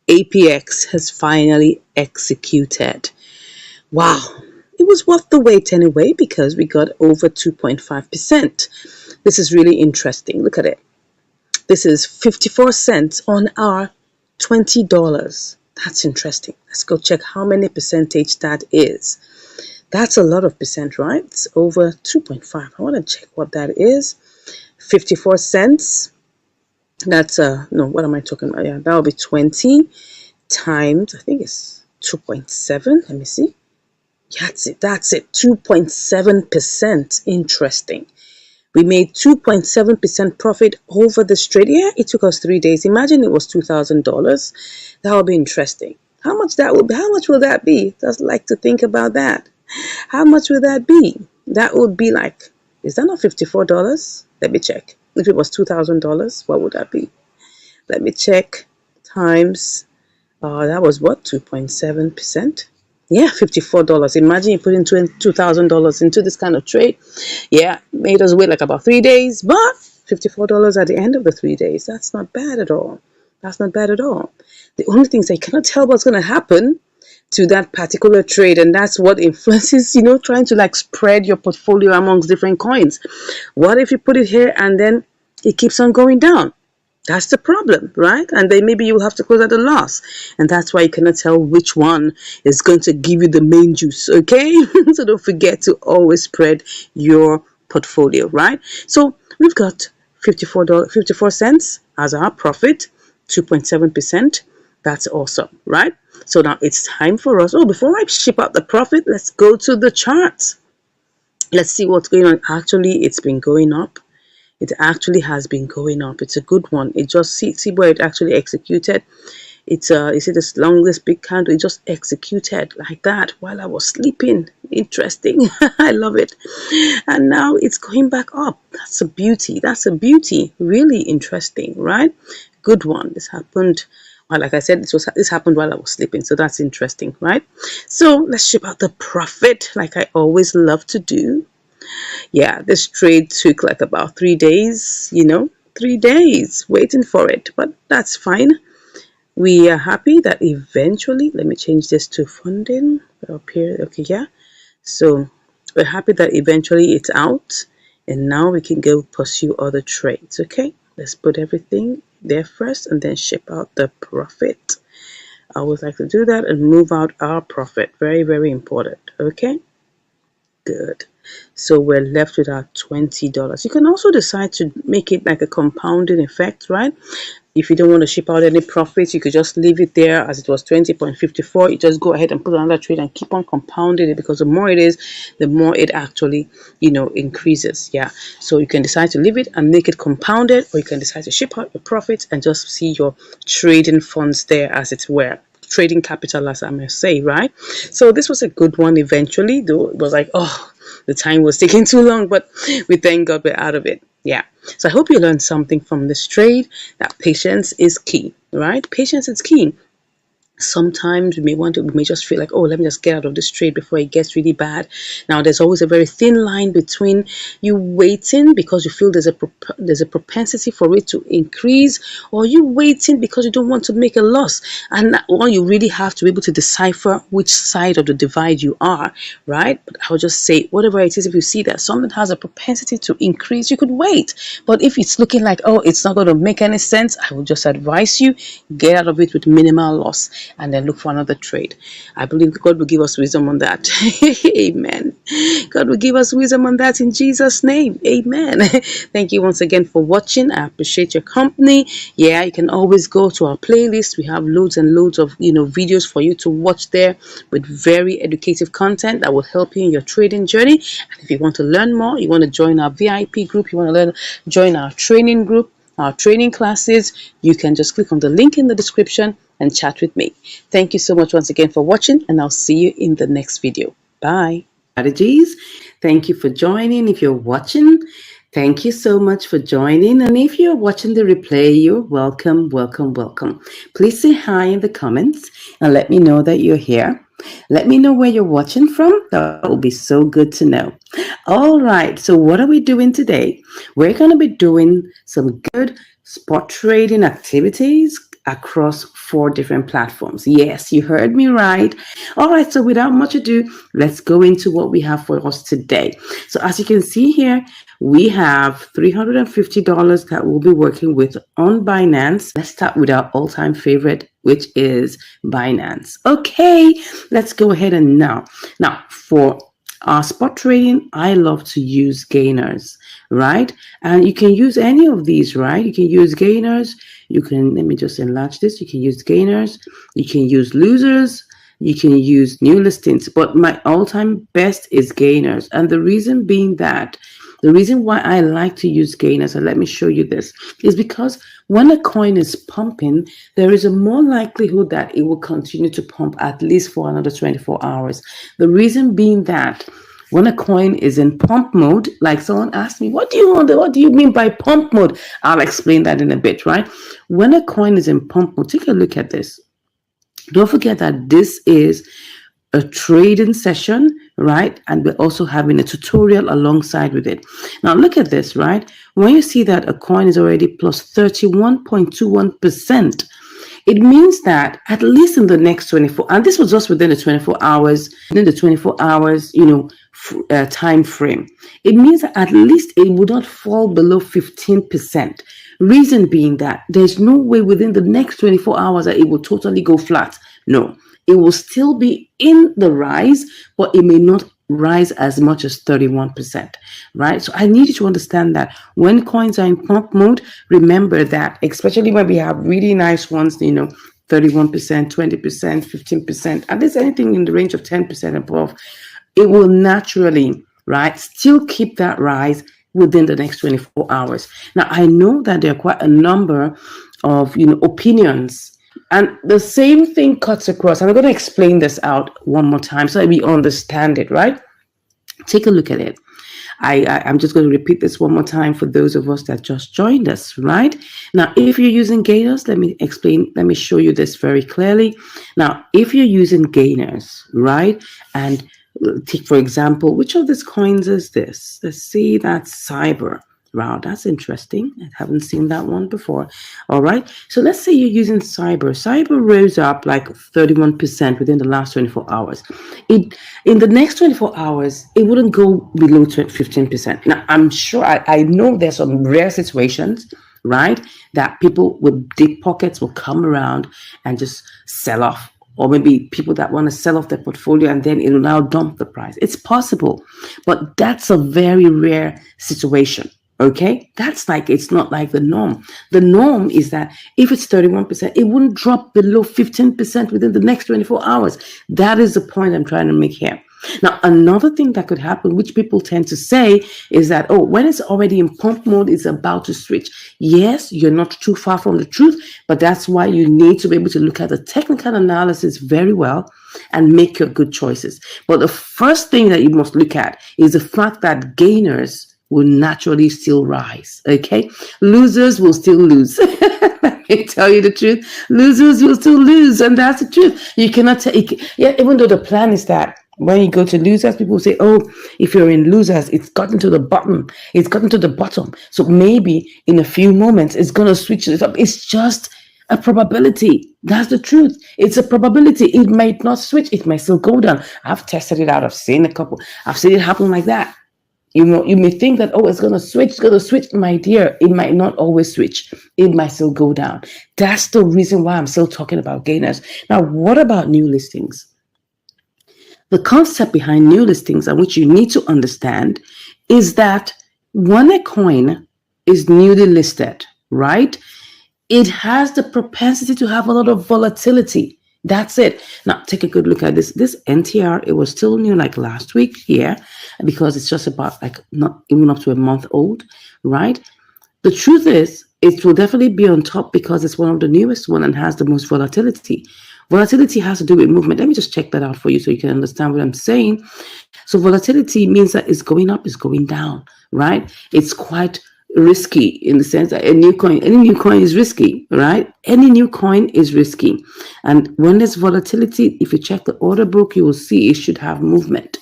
APX has finally executed. Wow. It was worth the wait anyway because we got over 2.5%. This is really interesting. Look at it. This is 54 cents on our $20. That's interesting. Let's go check how many percentage that is. That's a lot of percent, right? It's over 2.5. I want to check what that is. 54 cents. That's no, what am I talking about? Yeah, that will be 20 times, I think it's 2.7. Let me see. That's it. 2.7%. Interesting. We made 2.7% profit over the trade. Yeah, it took us 3 days. Imagine it was $2,000. That would be interesting. How much that would be? How much will that be? Just like to think about that. How much would that be? That would be like, is that not $54? Let me check. If it was $2,000, what would that be? Let me check. Times, that was what? 2.7%. Yeah, $54. Imagine you put in $2,000 into this kind of trade. Yeah, made us wait like about 3 days, but $54 at the end of the 3 days. That's not bad at all. That's not bad at all. The only thing is I cannot tell what's going to happen to that particular trade, and that's what influences, trying to like spread your portfolio amongst different coins. What if you put it here and then it keeps on going down? That's the problem, right? And then maybe you'll have to close at a loss. And that's why you cannot tell which one is going to give you the main juice, okay? So don't forget to always spread your portfolio, right? So we've got $54 cents as our profit, 2.7%. That's awesome, right? So now it's time for us. Oh, before I ship out the profit, let's go to the charts. Let's see what's going on. Actually, it's been going up. It actually has been going up. It's a good one. It just see where it actually executed. It's you see this longest big candle. It just executed like that while I was sleeping. Interesting. I love it. And now it's going back up. That's a beauty. That's a beauty. Really interesting, right? Good one. This happened. Well, like I said, this happened while I was sleeping. So that's interesting, right? So let's ship out the profit like I always love to do. Yeah, this trade took like about 3 days, 3 days waiting for it, but that's fine. We are happy that eventually, let me change this to funding up here. Okay, yeah. So we're happy that eventually it's out, and now we can go pursue other trades. Okay, let's put everything there first and then ship out the profit. I always like to do that and move out our profit. Very, very important. Okay, good. So we're left with our $20. You can also decide to make it like a compounding effect, right? If you don't want to ship out any profits, you could just leave it there as it was 20.54. You just go ahead and put another trade and keep on compounding it, because the more it is, the more it actually, increases. Yeah. So you can decide to leave it and make it compounded, or you can decide to ship out your profits and just see your trading funds there as it were. trading capital, as I must say, right? So this was a good one eventually, though it was like, oh, the time was taking too long, but we thank God we're out of it. Yeah. So I hope you learned something from this trade, that patience is key, right? Patience is key. Sometimes we may just feel like, oh, let me just get out of this trade before it gets really bad. Now there's always a very thin line between you waiting because you feel there's a propensity for it to increase, or you waiting because you don't want to make a loss. And that one, you really have to be able to decipher which side of the divide you are, right? But I'll just say, whatever it is, if you see that something has a propensity to increase, you could wait. But if it's looking like, oh, it's not going to make any sense, I will just advise you, get out of it with minimal loss and then look for another trade. I believe God will give us wisdom on that. Amen. God will give us wisdom on that in Jesus' name. Amen. Thank you once again for watching. I appreciate your company. Yeah, you can always go to our playlist. We have loads and loads of videos for you to watch there with very educative content that will help you in your trading journey. And if you want to learn more, you want to join our VIP group, you want to join our training group, our training classes, you can just click on the link in the description and chat with me. Thank you so much once again for watching, and I'll see you in the next video. Bye. Strategies. Thank you for joining. If you're watching, thank you so much for joining. And if you're watching the replay, you're welcome, welcome, welcome. Please say hi in the comments and let me know that you're here. Let me know where you're watching from. That will be so good to know. All right. So what are we doing today? We're going to be doing some good spot trading activities across 4 different platforms. Yes, you heard me right. All right. So without much ado, let's go into what we have for us today. So as you can see here, we have $350 that we'll be working with on Binance. Let's start with our all-time favorite, which is Binance. Okay, let's go ahead and now for our spot trading, I love to use gainers, right? And you can use any of these, right? You can use gainers. You can, let me just enlarge this. You can use gainers. You can use losers. You can use new listings. But my all-time best is gainers. And the reason being that, the reason why I like to use gainers, and let me show you this, is because when a coin is pumping, there is a more likelihood that it will continue to pump at least for another 24 hours. The reason being that when a coin is in pump mode, like someone asked me, what do you mean by pump mode? I'll explain that in a bit, right? When a coin is in pump mode, take a look at this. Don't forget that this is a trading session, right? And we're also having a tutorial alongside with it. Now look at this, right? When you see that a coin is already plus 31.21%, it means that at least in the next 24, and this was just within the 24 hours, time frame, it means that at least it would not fall below 15%. Reason being that there's no way within the next 24 hours that it will totally go flat. No. It will still be in the rise, but it may not rise as much as 31%, right? So I need you to understand that when coins are in pump mode, remember that, especially when we have really nice ones, 31%, 20%, 15%, and there's anything in the range of 10% above, it will naturally, right, still keep that rise within the next 24 hours. Now, I know that there are quite a number of, opinions. And the same thing cuts across. And I'm going to explain this out one more time so that we understand it, right? Take a look at it. I'm just going to repeat this one more time for those of us that just joined us, right? Now, if you're using gainers, let me show you this very clearly. Now, if you're using gainers, right? And take, for example, which of these coins is this? Let's see, that's Cyber. Wow, that's interesting. I haven't seen that one before. All right. So let's say you're using Cyber. Cyber rose up like 31% within the last 24 hours. In the next 24 hours, it wouldn't go below 15%. Now, I'm sure, I know there's some rare situations, right, that people with deep pockets will come around and just sell off. Or maybe people that want to sell off their portfolio and then it will now dump the price. It's possible, but that's a very rare situation. Okay, it's not like the norm. The norm is that if it's 31%, it wouldn't drop below 15% within the next 24 hours. That is the point I'm trying to make here. Now, another thing that could happen, which people tend to say, is that, oh, when it's already in pump mode, it's about to switch. Yes, you're not too far from the truth, but that's why you need to be able to look at the technical analysis very well and make your good choices. But the first thing that you must look at is the fact that gainers will naturally still rise. Okay, losers will still lose. Let me tell you the truth. Losers will still lose, and that's the truth. You cannot take. Yeah, even though the plan is that when you go to losers, people say, "Oh, if you're in losers, it's gotten to the bottom. It's gotten to the bottom. So maybe in a few moments, it's gonna switch it up." It's just a probability. That's the truth. It's a probability. It might not switch. It might still go down. I've tested it out. I've seen a couple. I've seen it happen like that. You know, you may think that, oh, it's going to switch, it's going to switch. My dear, it might not always switch. It might still go down. That's the reason why I'm still talking about gainers. Now, what about new listings? The concept behind new listings, and which you need to understand, is that when a coin is newly listed, right, it has the propensity to have a lot of volatility. That's it. Now, take a good look at this. This NTR, it was still new like last week here because it's just about like not even up to a month old, right? The truth is, it will definitely be on top because it's one of the newest one and has the most volatility. Volatility has to do with movement. Let me just check that out for you so you can understand what I'm saying. So volatility means that it's going up, it's going down, right? It's quite risky in the sense that any new coin is risky, right? Any new coin is risky. And when there's volatility, if you check the order book, you will see it should have movement,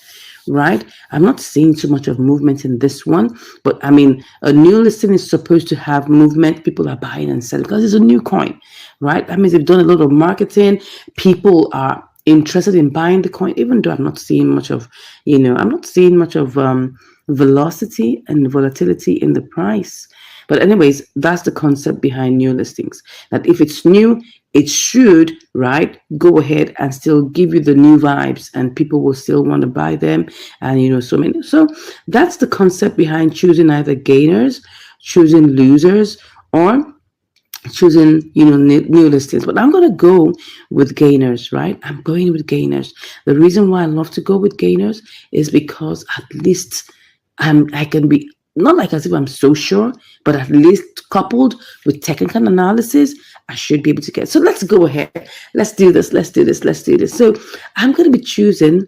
right? I'm not seeing too much of movement in this one, but I mean, a new listing is supposed to have movement. People are buying and selling because it's a new coin, right? That means they've done a lot of marketing. People are interested in buying the coin, even though I'm not seeing much of, velocity and volatility in the price. But anyways, that's the concept behind new listings. That if it's new, it should, right, go ahead and still give you the new vibes and people will still want to buy them. And, so that's the concept behind choosing either gainers, choosing losers, or choosing, new listings. But I'm going to go with gainers, right? I'm going with gainers. The reason why I love to go with gainers is because at least I can be, not like as if I'm so sure, but at least coupled with technical analysis, I should be able to get. So let's go ahead. Let's do this. So I'm going to be choosing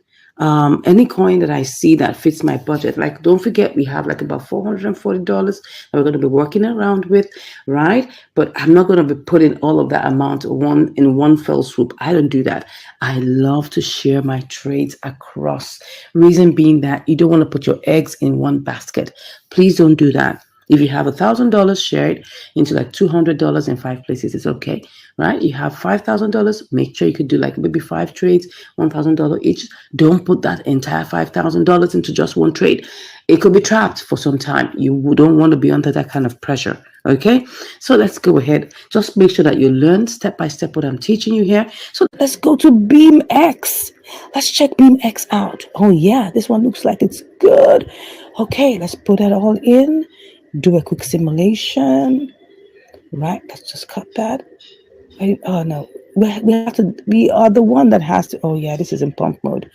any coin that I see that fits my budget. Like, don't forget, we have like about $440 that we're going to be working around with, right? But I'm not going to be putting all of that amount in one fell swoop. I don't do that. I love to share my trades across. Reason being that you don't want to put your eggs in one basket. Please don't do that. If you have $1,000, share it into like $200 in 5 places. It's okay, right? You have $5,000. Make sure you could do like maybe 5 trades, $1,000 each. Don't put that entire $5,000 into just one trade. It could be trapped for some time. You don't want to be under that kind of pressure. Okay, so let's go ahead. Just make sure that you learn step by step what I'm teaching you here. So let's go to BeamX. Let's check BeamX out. Oh yeah, this one looks like it's good. Okay, let's put that all in. Do a quick simulation, right? Let's just cut that. Oh no, we are the one that has to. Oh yeah, this is in pump mode.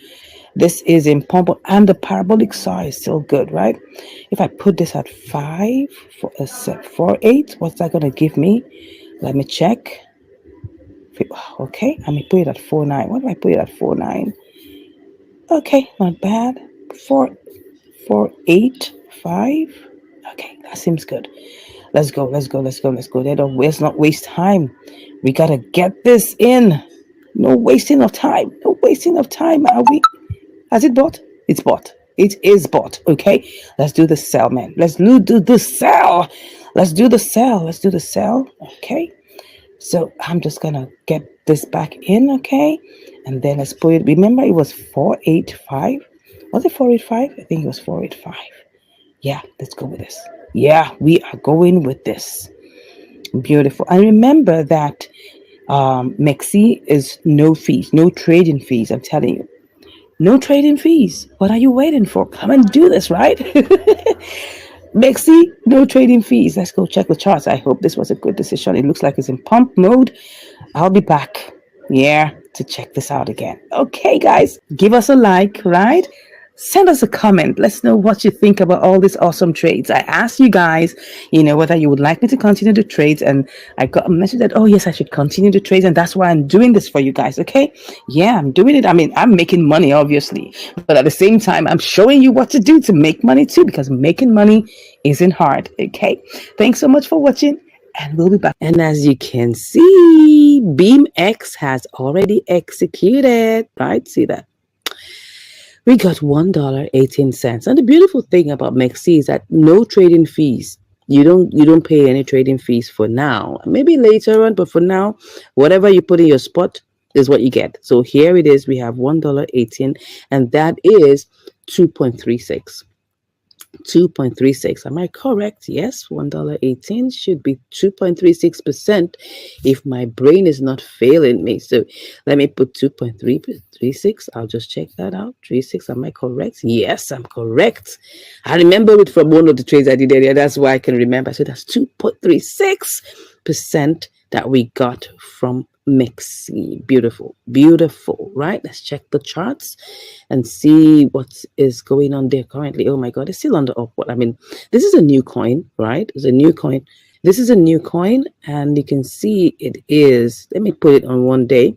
This is in pump mode, and the parabolic saw is still good, right? If I put this at 5 for a set 4.8, what's that gonna give me? Let me check. Okay, I may put it at 4.9. What do I put it at 4.9? Okay, not bad. 4.8.5. Okay, that seems good. Let's go. Let's not waste time. We gotta get this in. No wasting of time. Are we? Has it bought? It's bought. It is bought. Okay. Let's do the sell, man. Let's do the sell. Okay. So I'm just gonna get this back in. Okay. And then let's put it. Remember, it was 4.85. Was it 4.85? I think it was 4.85. Yeah, let's go with this. Yeah, we are going with this. Beautiful. And remember that Mexi is no fees, no trading fees. I'm telling you, no trading fees. What are you waiting for? Come and do this, right? Mexi, no trading fees. Let's go check the charts. I hope this was a good decision. It looks like it's in pump mode. I'll be back. Yeah, to check this out again. Okay, guys, give us a like, right? Send us a comment. Let's know what you think about all these awesome trades. I asked you guys, whether you would like me to continue the trades, and I got a message that, oh yes, I should continue the trades, and that's why I'm doing this for you guys. Okay, yeah, I'm doing it. I mean, I'm making money, obviously, but at the same time, I'm showing you what to do to make money too, because making money isn't hard. Okay, thanks so much for watching, and we'll be back. And as you can see, BeamX has already executed. Right? See that? We got $1.18. And the beautiful thing about Mexi is that no trading fees. You don't pay any trading fees for now. Maybe later on, but for now, whatever you put in your spot is what you get. So here it is. We have $1.18, and that is 2.36. 2.36. Am I correct? Yes, $1.18 should be 2.36% if my brain is not failing me. So let me put 2.36. I'll just check that out. 36. Am I correct? Yes, I'm correct. I remember it from one of the trades I did earlier. That's why I can remember. So that's 2.36% that we got from Mexi. Beautiful, beautiful, right? Let's check the charts and see what is going on there currently. Oh my God, it's still on the upward. I mean, this is a new coin, right? It's a new coin. This is a new coin, and you can see it is. Let me put it on one day.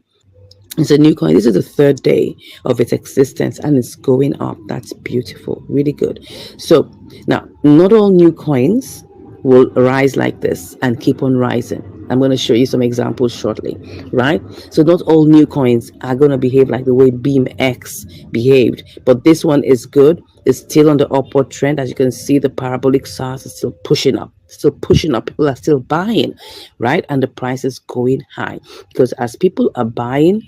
It's a new coin. This is the third day of its existence, and it's going up. That's beautiful, really good. So now, not all new coins will rise like this and keep on rising. I'm going to show you some examples shortly, right? So not all new coins are going to behave like the way BeamX behaved, but this one is good. It's still on the upward trend. As you can see, the parabolic SARS is still pushing up. Still pushing up. People are still buying, right? And the price is going high, because as people are buying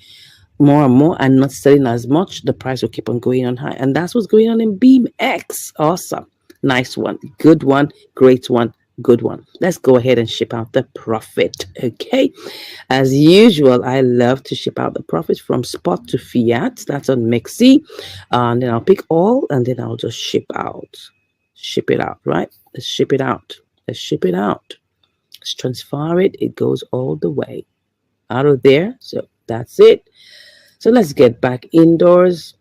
more and more and not selling as much, the price will keep on going on high. And that's what's going on in BeamX. Awesome. Nice one. Good one. Great one. Good one. Let's go ahead and ship out the profit. Okay. As usual, I love to ship out the profit from spot to fiat. That's on Mexi. And then I'll pick all, and then I'll just ship out. Ship it out, right? Let's ship it out. Let's ship it out. Let's transfer it. It goes all the way out of there. So that's it. So let's get back indoors.